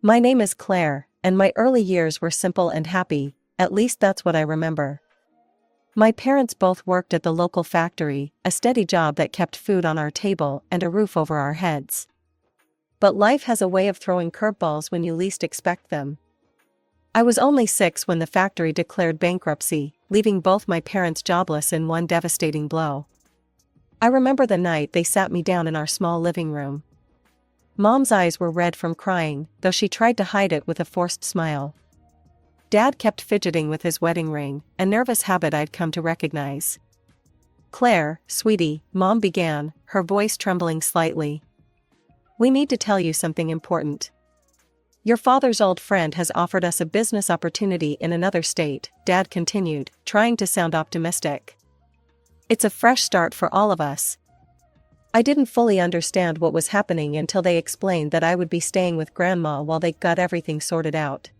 My name is Claire, and my early years were simple and happy, at least that's what I remember. My parents both worked at the local factory, a steady job that kept food on our table and a roof over our heads. But life has a way of throwing curveballs when you least expect them. I was only 6 when the factory declared bankruptcy, leaving both my parents jobless in one devastating blow. I remember the night they sat me down in our small living room. Mom's eyes were red from crying, though she tried to hide it with a forced smile. Dad kept fidgeting with his wedding ring, a nervous habit I'd come to recognize. "Claire, sweetie," Mom began, her voice trembling slightly. "We need to tell you something important. Your father's old friend has offered us a business opportunity in another state," Dad continued, trying to sound optimistic. "It's a fresh start for all of us." I didn't fully understand what was happening until they explained that I would be staying with Grandma while they got everything sorted out.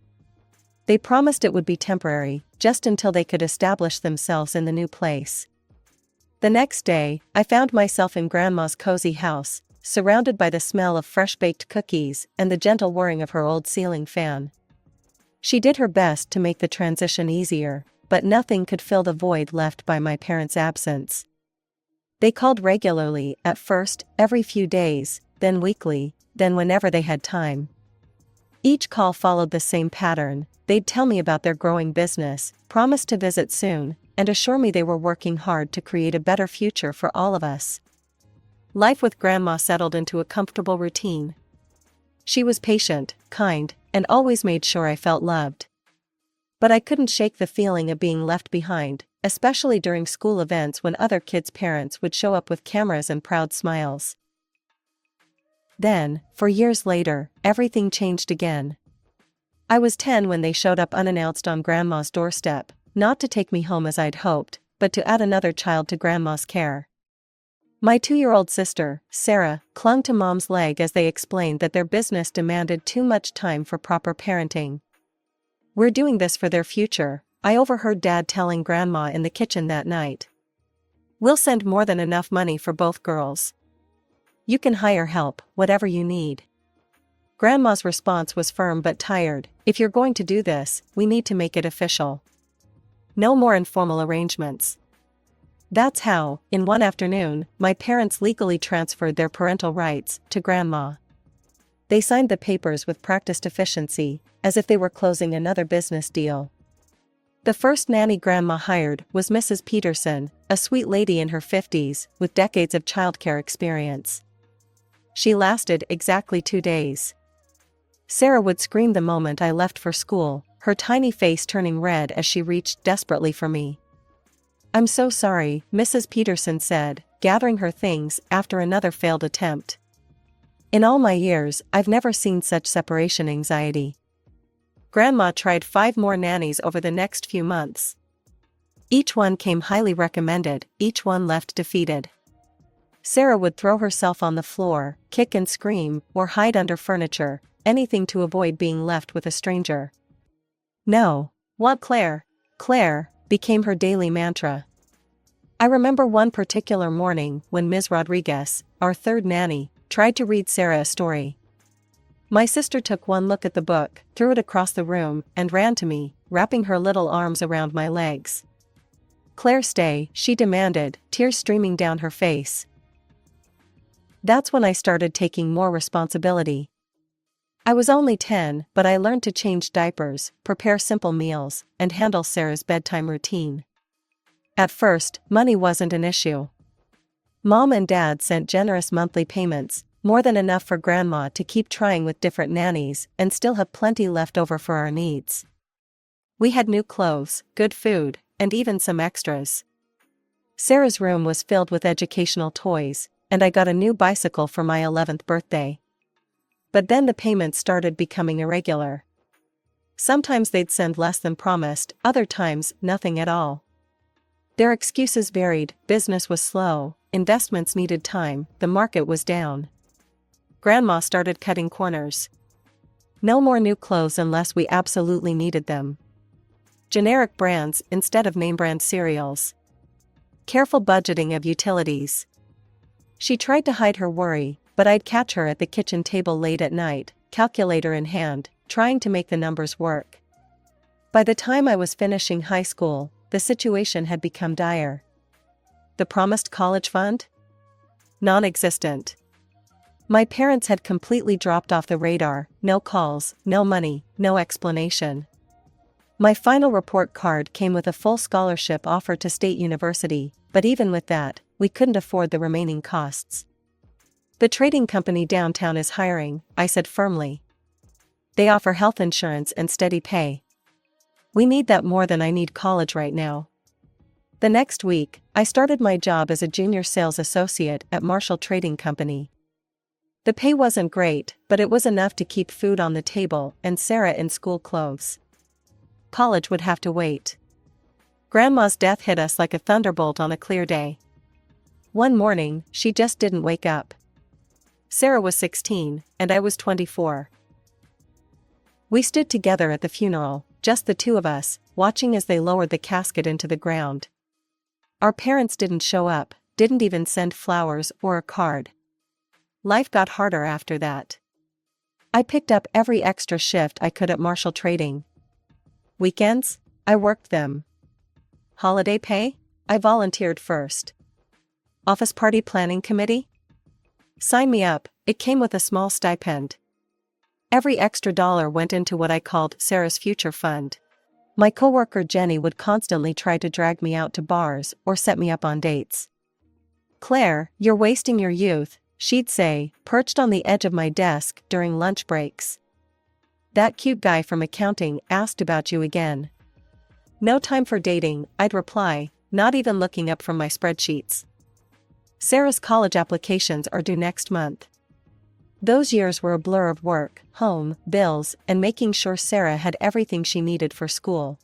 They promised it would be temporary, just until they could establish themselves in the new place. The next day, I found myself in Grandma's cozy house, surrounded by the smell of fresh-baked cookies and the gentle whirring of her old ceiling fan. She did her best to make the transition easier, but nothing could fill the void left by my parents' absence. They called regularly, at first, every few days, then weekly, then whenever they had time. Each call followed the same pattern. They'd tell me about their growing business, promise to visit soon, and assure me they were working hard to create a better future for all of us. Life with Grandma settled into a comfortable routine. She was patient, kind, and always made sure I felt loved. But I couldn't shake the feeling of being left behind, especially during school events when other kids' parents would show up with cameras and proud smiles. Then, for years later, everything changed again. I was 10 when they showed up unannounced on Grandma's doorstep, not to take me home as I'd hoped, but to add another child to Grandma's care. My 2-year-old sister, Sarah, clung to Mom's leg as they explained that their business demanded too much time for proper parenting. "We're doing this for their future," I overheard Dad telling Grandma in the kitchen that night. "We'll send more than enough money for both girls. You can hire help, whatever you need." Grandma's response was firm but tired. "If you're going to do this, we need to make it official. No more informal arrangements." That's how, in one afternoon, my parents legally transferred their parental rights to Grandma. They signed the papers with practiced efficiency, as if they were closing another business deal. The first nanny Grandma hired was Mrs. Peterson, a sweet lady in her 50s, with decades of childcare experience. She lasted exactly 2 days. Sarah would scream the moment I left for school, her tiny face turning red as she reached desperately for me. "I'm so sorry," Mrs. Peterson said, gathering her things after another failed attempt. "In all my years, I've never seen such separation anxiety." Grandma tried 5 more nannies over the next few months. Each one came highly recommended, each one left defeated. Sarah would throw herself on the floor, kick and scream, or hide under furniture, anything to avoid being left with a stranger. "No. Want Claire? Claire," became her daily mantra. I remember one particular morning when Ms. Rodriguez, our third nanny, tried to read Sarah a story. My sister took one look at the book, threw it across the room, and ran to me, wrapping her little arms around my legs. "Claire, stay," she demanded, tears streaming down her face. That's when I started taking more responsibility. I was only 10, but I learned to change diapers, prepare simple meals, and handle Sarah's bedtime routine. At first, money wasn't an issue. Mom and Dad sent generous monthly payments, more than enough for Grandma to keep trying with different nannies and still have plenty left over for our needs. We had new clothes, good food, and even some extras. Sarah's room was filled with educational toys, and I got a new bicycle for my 11th birthday. But then the payments started becoming irregular. Sometimes they'd send less than promised, other times nothing at all. Their excuses varied: business was slow, investments needed time, the market was down. Grandma started cutting corners. No more new clothes unless we absolutely needed them. Generic brands instead of name brand cereals. Careful budgeting of utilities. She tried to hide her worry, but I'd catch her at the kitchen table late at night, calculator in hand, trying to make the numbers work. By the time I was finishing high school, the situation had become dire. The promised college fund? Non-existent. My parents had completely dropped off the radar, no calls, no money, no explanation. My final report card came with a full scholarship offer to State University, but even with that, we couldn't afford the remaining costs. The trading company downtown is hiring, I said firmly. They offer health insurance and steady pay. We need that more than I need college right now. The next week, I started my job as a junior sales associate at Marshall Trading Company. The pay wasn't great, but it was enough to keep food on the table and Sarah in school clothes. College would have to wait. Grandma's death hit us like a thunderbolt on a clear day. One morning, she just didn't wake up. Sarah was 16, and I was 24. We stood together at the funeral, just the two of us, watching as they lowered the casket into the ground. Our parents didn't show up, didn't even send flowers or a card. Life got harder after that. I picked up every extra shift I could at Marshall Trading. Weekends? I worked them. Holiday pay? I volunteered first. Office party planning committee? Sign me up, it came with a small stipend. Every extra dollar went into what I called Sarah's future fund. My coworker Jenny would constantly try to drag me out to bars or set me up on dates. "Claire, you're wasting your youth," she'd say, perched on the edge of my desk during lunch breaks. "That cute guy from accounting asked about you again." "No time for dating," I'd reply, not even looking up from my spreadsheets. Sarah's college applications are due next month. Those years were a blur of work, home, bills, and making sure Sarah had everything she needed for school.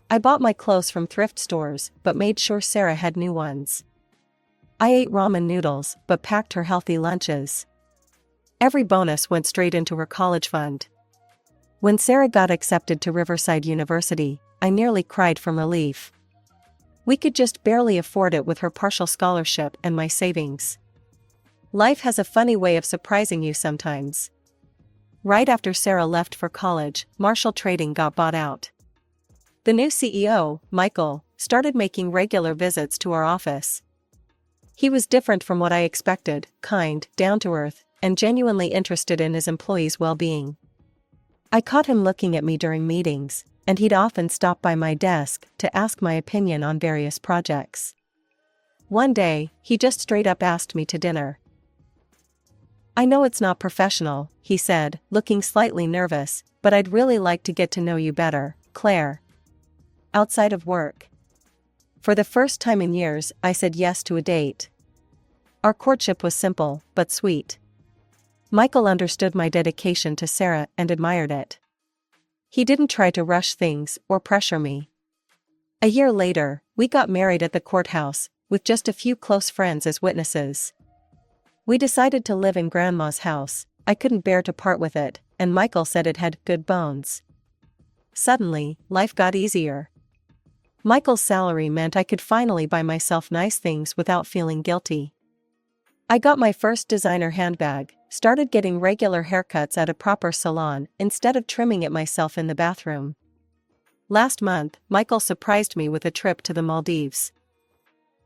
I bought my clothes from thrift stores, but made sure Sarah had new ones. I ate ramen noodles, but packed her healthy lunches. Every bonus went straight into her college fund. When Sarah got accepted to Riverside University, I nearly cried from relief. We could just barely afford it with her partial scholarship and my savings. Life has a funny way of surprising you sometimes. Right after Sarah left for college, Marshall Trading got bought out. The new CEO, Michael, started making regular visits to our office. He was different from what I expected, kind, down-to-earth, and genuinely interested in his employees' well-being. I caught him looking at me during meetings, and he'd often stop by my desk to ask my opinion on various projects. One day, he just straight up asked me to dinner. "I know it's not professional," he said, looking slightly nervous, "but I'd really like to get to know you better, Claire. Outside of work." For the first time in years, I said yes to a date. Our courtship was simple, but sweet. Michael understood my dedication to Sarah and admired it. He didn't try to rush things or pressure me. A year later, we got married at the courthouse, with just a few close friends as witnesses. We decided to live in Grandma's house. I couldn't bear to part with it, and Michael said it had good bones. Suddenly, life got easier. Michael's salary meant I could finally buy myself nice things without feeling guilty. I got my first designer handbag, started getting regular haircuts at a proper salon instead of trimming it myself in the bathroom. Last month, Michael surprised me with a trip to the Maldives.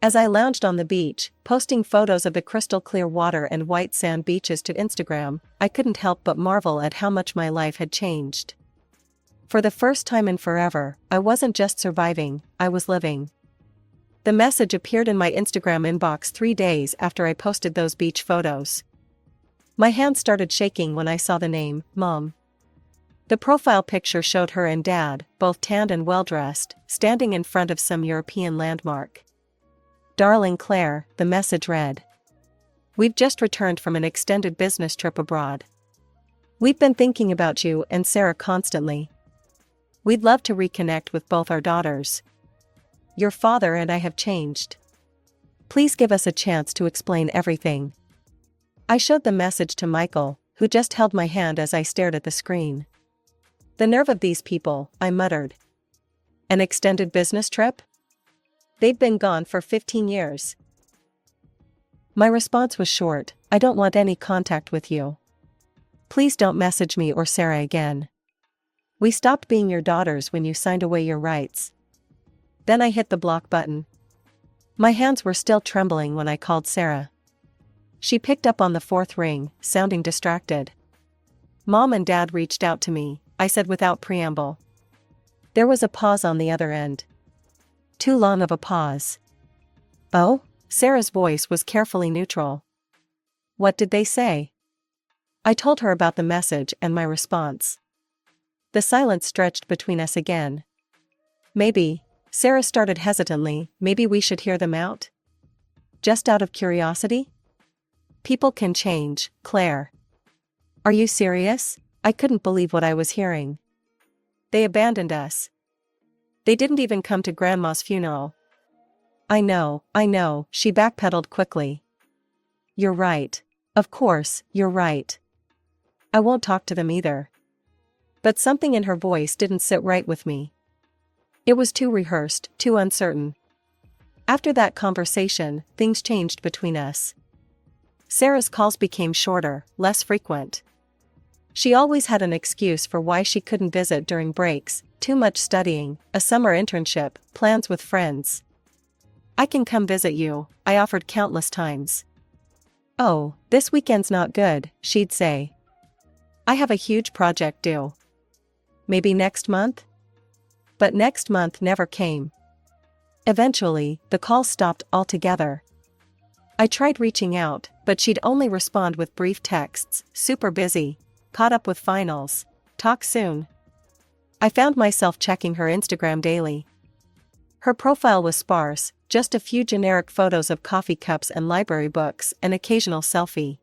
As I lounged on the beach, posting photos of the crystal clear water and white sand beaches to Instagram, I couldn't help but marvel at how much my life had changed. For the first time in forever, I wasn't just surviving, I was living. The message appeared in my Instagram inbox 3 days after I posted those beach photos. My hands started shaking when I saw the name, Mom. The profile picture showed her and Dad, both tanned and well-dressed, standing in front of some European landmark. "Darling Claire," the message read. "We've just returned from an extended business trip abroad. We've been thinking about you and Sarah constantly. We'd love to reconnect with both our daughters. Your father and I have changed. Please give us a chance to explain everything." I showed the message to Michael, who just held my hand as I stared at the screen. "The nerve of these people," I muttered. "An extended business trip? They've been gone for 15 years. My response was short, "I don't want any contact with you." Please don't message me or Sarah again. We stopped being your daughters when you signed away your rights. Then I hit the block button. My hands were still trembling when I called Sarah. She picked up on the fourth ring, sounding distracted. Mom and Dad reached out to me, I said without preamble. There was a pause on the other end. Too long of a pause. Oh? Sarah's voice was carefully neutral. What did they say? I told her about the message and my response. The silence stretched between us again. Maybe, Sarah started hesitantly, maybe we should hear them out? Just out of curiosity? People can change, Claire. Are you serious? I couldn't believe what I was hearing. They abandoned us. They didn't even come to Grandma's funeral. I know, she backpedaled quickly. You're right. Of course, you're right. I won't talk to them either. But something in her voice didn't sit right with me. It was too rehearsed, too uncertain. After that conversation, things changed between us. Sarah's calls became shorter, less frequent. She always had an excuse for why she couldn't visit during breaks: too much studying, a summer internship, plans with friends. I can come visit you, I offered countless times. Oh, this weekend's not good, she'd say. I have a huge project due. Maybe next month? But next month never came. Eventually, the call stopped altogether. I tried reaching out, but she'd only respond with brief texts: super busy, caught up with finals, talk soon. I found myself checking her Instagram daily. Her profile was sparse, just a few generic photos of coffee cups and library books, an occasional selfie.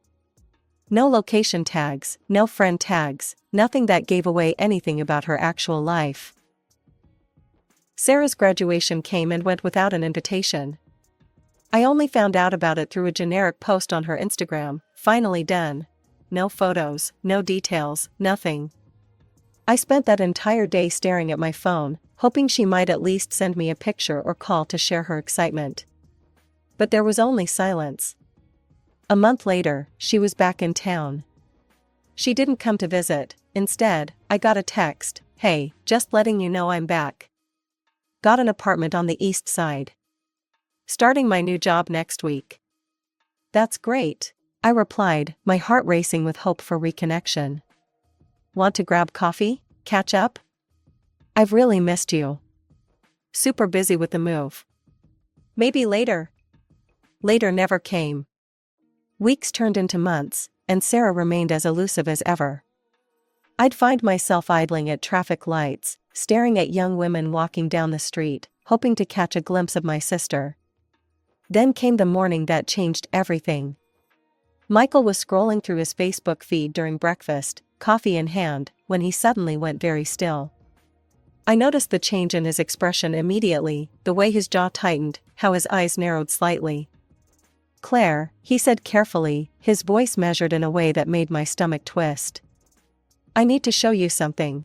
No location tags, no friend tags, nothing that gave away anything about her actual life. Sarah's graduation came and went without an invitation. I only found out about it through a generic post on her Instagram: finally done. No photos, no details, nothing. I spent that entire day staring at my phone, hoping she might at least send me a picture or call to share her excitement. But there was only silence. A month later, she was back in town. She didn't come to visit. Instead, I got a text: hey, just letting you know I'm back. Got an apartment on the east side. Starting my new job next week. That's great, I replied, my heart racing with hope for reconnection. Want to grab coffee? Catch up? I've really missed you. Super busy with the move. Maybe later. Later never came. Weeks turned into months, and Sarah remained as elusive as ever. I'd find myself idling at traffic lights, staring at young women walking down the street, hoping to catch a glimpse of my sister. Then came the morning that changed everything. Michael was scrolling through his Facebook feed during breakfast, coffee in hand, when he suddenly went very still. I noticed the change in his expression immediately, the way his jaw tightened, how his eyes narrowed slightly. Claire, he said carefully, his voice measured in a way that made my stomach twist. I need to show you something.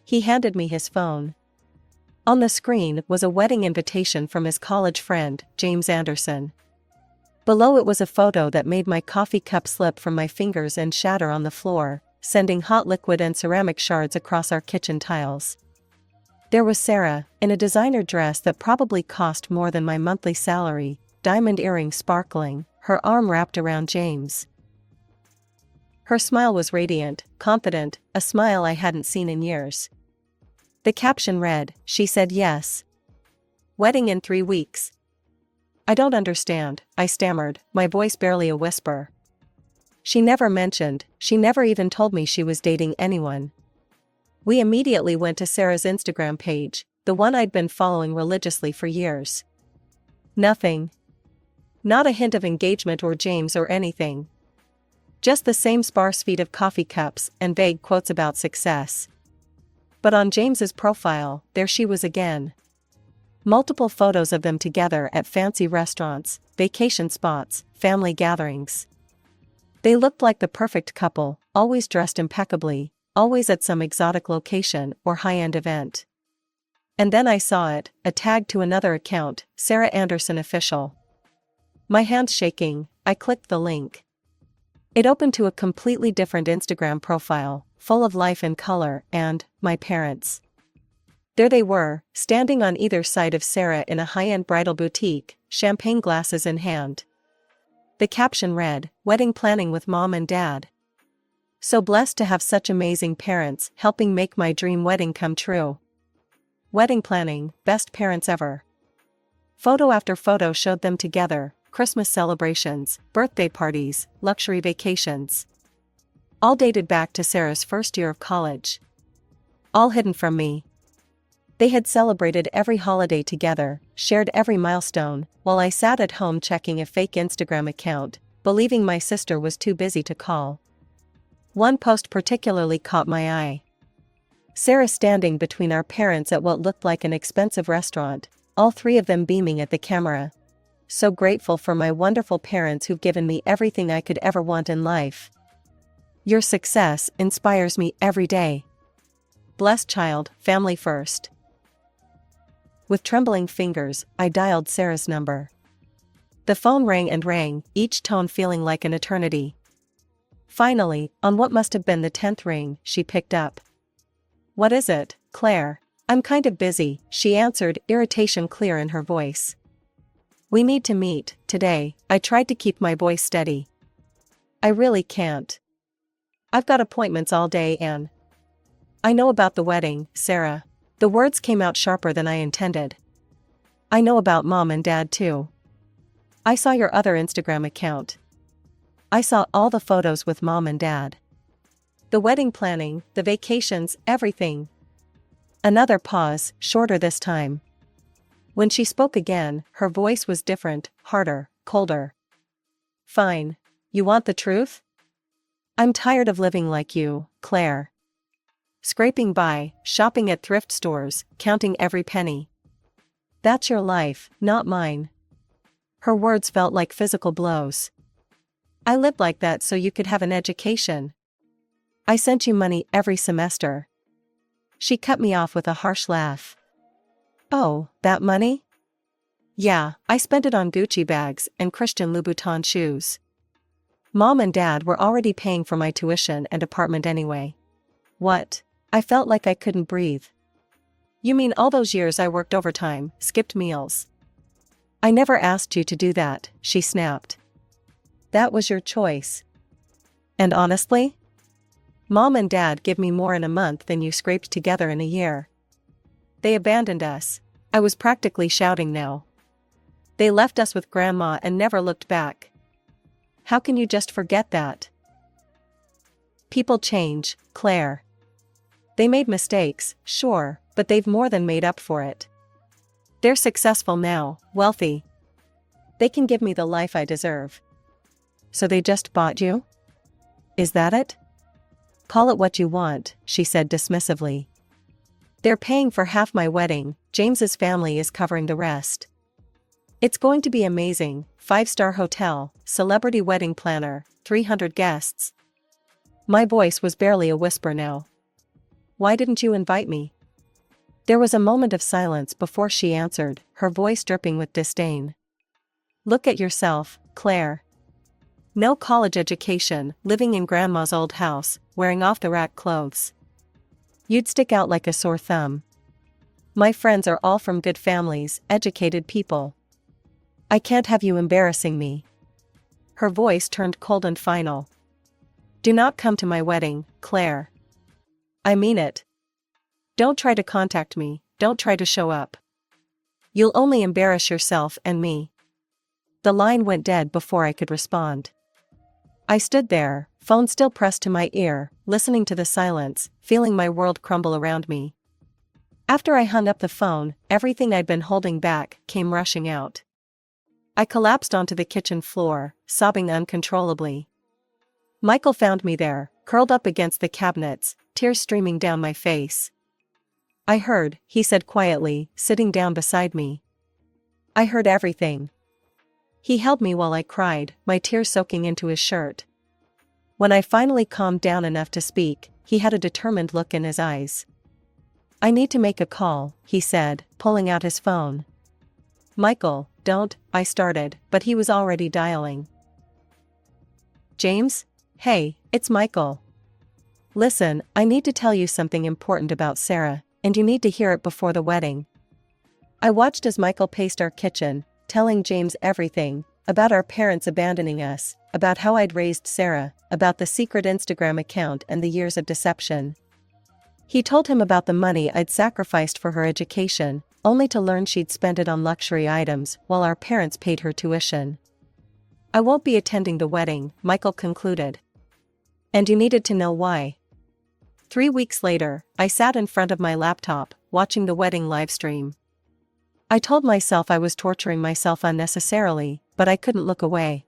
He handed me his phone. On the screen was a wedding invitation from his college friend, James Anderson. Below it was a photo that made my coffee cup slip from my fingers and shatter on the floor, sending hot liquid and ceramic shards across our kitchen tiles. There was Sarah, in a designer dress that probably cost more than my monthly salary, diamond earrings sparkling, her arm wrapped around James. Her smile was radiant, confident, a smile I hadn't seen in years. The caption read, "She said yes. Wedding in 3 weeks." I don't understand, I stammered, my voice barely a whisper. She never even told me she was dating anyone. We immediately went to Sarah's Instagram page, the one I'd been following religiously for years. Nothing. Not a hint of engagement or James or anything. Just the same sparse feed of coffee cups and vague quotes about success. But on James's profile, there she was again. Multiple photos of them together at fancy restaurants, vacation spots, family gatherings. They looked like the perfect couple, always dressed impeccably, always at some exotic location or high-end event. And then I saw it, a tag to another account, Sarah Anderson Official. My hands shaking, I clicked the link. It opened to a completely different Instagram profile, full of life and color, and my parents. There they were, standing on either side of Sarah in a high-end bridal boutique, champagne glasses in hand. The caption read, "Wedding planning with Mom and Dad. So blessed to have such amazing parents helping make my dream wedding come true. Wedding planning, best parents ever." Photo after photo showed them together: Christmas celebrations, birthday parties, luxury vacations. All dated back to Sarah's first year of college. All hidden from me. They had celebrated every holiday together, shared every milestone, while I sat at home checking a fake Instagram account, believing my sister was too busy to call. One post particularly caught my eye. Sarah standing between our parents at what looked like an expensive restaurant, all three of them beaming at the camera. "So grateful for my wonderful parents who've given me everything I could ever want in life. Your success inspires me every day. Blessed child, family first." With trembling fingers, I dialed Sarah's number. The phone rang and rang, each tone feeling like an eternity. Finally, on what must have been the 10th ring, she picked up. "What is it, Claire?" "I'm kind of busy," she answered, irritation clear in her voice. "We need to meet today." I tried to keep my voice steady. "I really can't. I've got appointments all day and..." "I know about the wedding, Sarah." The words came out sharper than I intended. "I know about Mom and Dad too. I saw your other Instagram account. I saw all the photos with Mom and Dad. The wedding planning, the vacations, everything." Another pause, shorter this time. When she spoke again, her voice was different, harder, colder. "Fine. You want the truth? I'm tired of living like you, Claire. Scraping by, shopping at thrift stores, counting every penny. That's your life, not mine." Her words felt like physical blows. "I lived like that so you could have an education. I sent you money every semester." She cut me off with a harsh laugh. "Oh, that money? Yeah, I spent it on Gucci bags and Christian Louboutin shoes. Mom and Dad were already paying for my tuition and apartment anyway." "What?" I felt like I couldn't breathe. "You mean all those years I worked overtime, skipped meals?" "I never asked you to do that," she snapped. "That was your choice. And honestly, Mom and Dad give me more in a month than you scraped together in a year. They abandoned us." I was practically shouting now. "They left us with Grandma and never looked back. How can you just forget that?" "People change, Claire. They made mistakes, sure, but they've more than made up for it. They're successful now, wealthy. They can give me the life I deserve." "So they just bought you? Is that it?" "Call it what you want," she said dismissively. "They're paying for half my wedding, James's family is covering the rest. It's going to be amazing, 5-star hotel, celebrity wedding planner, 300 guests." My voice was barely a whisper now. "Why didn't you invite me?" There was a moment of silence before she answered, her voice dripping with disdain. "Look at yourself, Claire. No college education, living in Grandma's old house, wearing off-the-rack clothes. You'd stick out like a sore thumb. My friends are all from good families, educated people. I can't have you embarrassing me." Her voice turned cold and final. "Do not come to my wedding, Claire. I mean it. Don't try to contact me, don't try to show up. You'll only embarrass yourself and me." The line went dead before I could respond. I stood there, phone still pressed to my ear, listening to the silence, feeling my world crumble around me. After I hung up the phone, everything I'd been holding back came rushing out. I collapsed onto the kitchen floor, sobbing uncontrollably. Michael found me there, curled up against the cabinets, tears streaming down my face. "I heard," he said quietly, sitting down beside me. "I heard everything." He held me while I cried, my tears soaking into his shirt. When I finally calmed down enough to speak, he had a determined look in his eyes. "I need to make a call," he said, pulling out his phone. "Michael, don't," I started, but he was already dialing. "James? Hey, it's Michael. Listen, I need to tell you something important about Sarah, and you need to hear it before the wedding. I watched as Michael paced our kitchen, telling James everything about our parents abandoning us, about how I'd raised Sarah, about the secret Instagram account and the years of deception. He told him about the money I'd sacrificed for her education, only to learn she'd spent it on luxury items while our parents paid her tuition. I won't be attending the wedding, Michael concluded. And you needed to know why. 3 weeks later, I sat in front of my laptop, watching the wedding livestream. I told myself I was torturing myself unnecessarily, but I couldn't look away.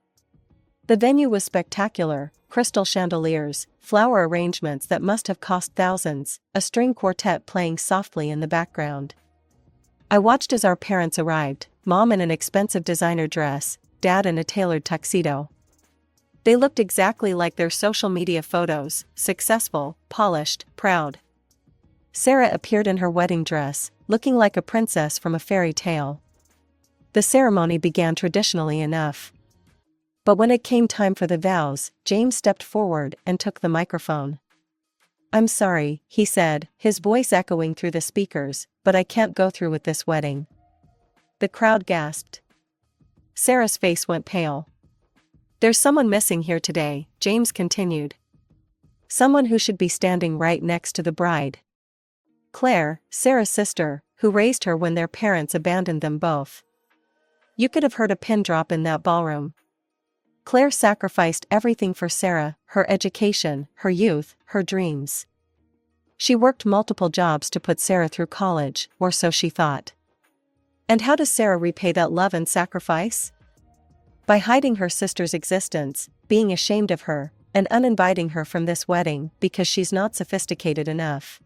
The venue was spectacular: crystal chandeliers, flower arrangements that must have cost thousands, a string quartet playing softly in the background. I watched as our parents arrived, Mom in an expensive designer dress, Dad in a tailored tuxedo. They looked exactly like their social media photos: successful, polished, proud. Sarah appeared in her wedding dress, looking like a princess from a fairy tale. The ceremony began traditionally enough. But when it came time for the vows, James stepped forward and took the microphone. "I'm sorry," he said, his voice echoing through the speakers, "but I can't go through with this wedding." The crowd gasped. Sarah's face went pale. "There's someone missing here today," James continued. "Someone who should be standing right next to the bride. Claire, Sarah's sister, who raised her when their parents abandoned them both. You could have heard a pin drop in that ballroom. Claire sacrificed everything for Sarah: her education, her youth, her dreams. She worked multiple jobs to put Sarah through college, or so she thought. And how does Sarah repay that love and sacrifice? By hiding her sister's existence, being ashamed of her, and uninviting her from this wedding because she's not sophisticated enough."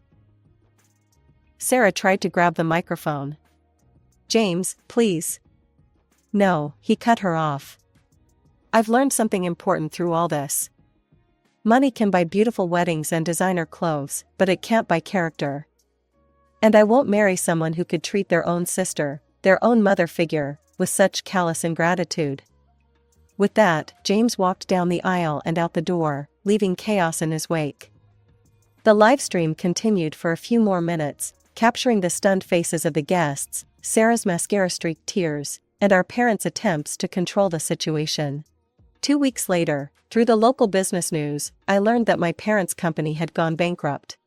Sarah tried to grab the microphone. "James, please." "No," he cut her off. "I've learned something important through all this. Money can buy beautiful weddings and designer clothes, but it can't buy character. And I won't marry someone who could treat their own sister, their own mother figure, with such callous ingratitude." With that, James walked down the aisle and out the door, leaving chaos in his wake. The livestream continued for a few more minutes, capturing the stunned faces of the guests, Sarah's mascara-streaked tears, and our parents' attempts to control the situation. 2 weeks later, through the local business news, I learned that my parents' company had gone bankrupt.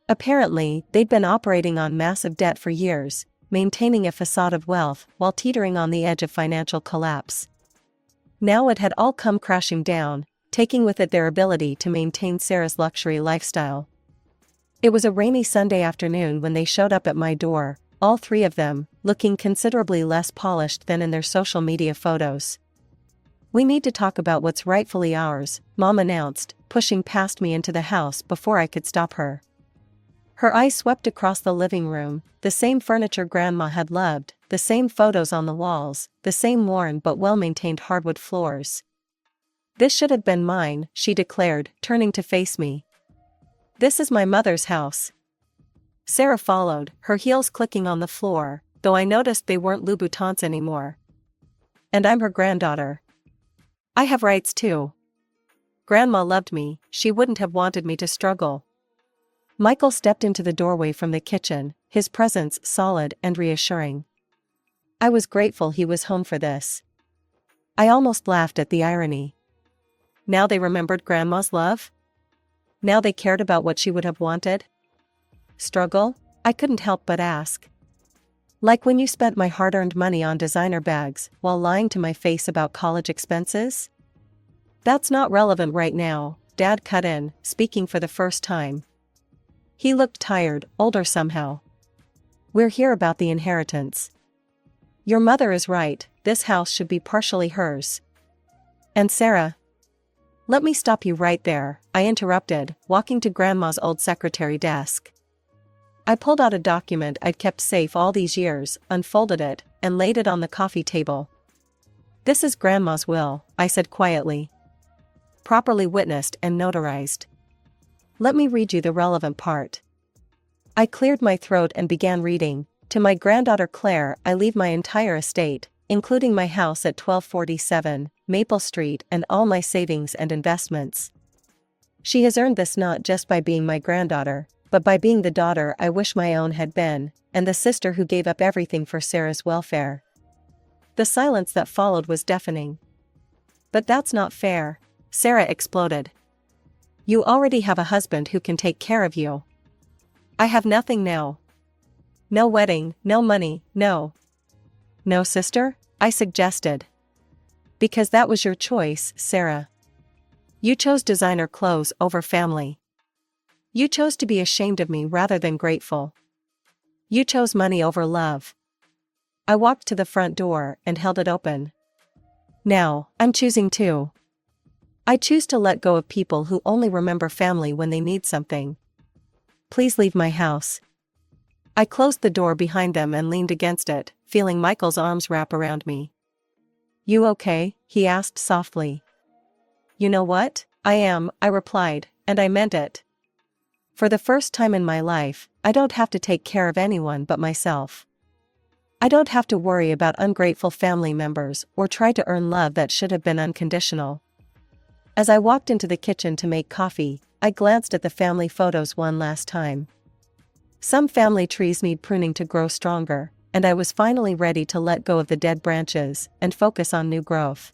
Apparently, they'd been operating on massive debt for years, maintaining a facade of wealth while teetering on the edge of financial collapse. Now it had all come crashing down, taking with it their ability to maintain Sarah's luxury lifestyle. It was a rainy Sunday afternoon when they showed up at my door, all three of them, looking considerably less polished than in their social media photos. "We need to talk about what's rightfully ours," Mom announced, pushing past me into the house before I could stop her. Her eyes swept across the living room: the same furniture Grandma had loved, the same photos on the walls, the same worn but well-maintained hardwood floors. "This should have been mine," she declared, turning to face me. "This is my mother's house." Sarah followed, her heels clicking on the floor, though I noticed they weren't Louboutins anymore. "And I'm her granddaughter. I have rights too. Grandma loved me, she wouldn't have wanted me to struggle." Michael stepped into the doorway from the kitchen, his presence solid and reassuring. I was grateful he was home for this. I almost laughed at the irony. Now they remembered Grandma's love? Now they cared about what she would have wanted? Struggle? I couldn't help but ask. Like when you spent my hard-earned money on designer bags while lying to my face about college expenses? That's not relevant right now, Dad cut in, speaking for the first time. He looked tired, older somehow. "We're here about the inheritance. Your mother is right, this house should be partially hers. And Sarah..." "Let me stop you right there," I interrupted, walking to Grandma's old secretary desk. I pulled out a document I'd kept safe all these years, unfolded it, and laid it on the coffee table. "This is Grandma's will," I said quietly. "Properly witnessed and notarized. Let me read you the relevant part." I cleared my throat and began reading. "To my granddaughter Claire, I leave my entire estate, including my house at 1247 Maple Street and all my savings and investments. She has earned this not just by being my granddaughter, but by being the daughter I wish my own had been, and the sister who gave up everything for Sarah's welfare. The silence that followed was deafening. But that's not fair, Sarah exploded. You already have a husband who can take care of you. I have nothing now. No wedding, no money, no. No sister? I suggested. Because that was your choice, Sarah. You chose designer clothes over family. You chose to be ashamed of me rather than grateful. You chose money over love. I walked to the front door and held it open. Now, I'm choosing too. I choose to let go of people who only remember family when they need something. Please leave my house. I closed the door behind them and leaned against it, feeling Michael's arms wrap around me. You okay? He asked softly. You know what? I am, I replied, and I meant it. For the first time in my life, I don't have to take care of anyone but myself. I don't have to worry about ungrateful family members or try to earn love that should have been unconditional. As I walked into the kitchen to make coffee, I glanced at the family photos one last time. Some family trees need pruning to grow stronger, and I was finally ready to let go of the dead branches and focus on new growth.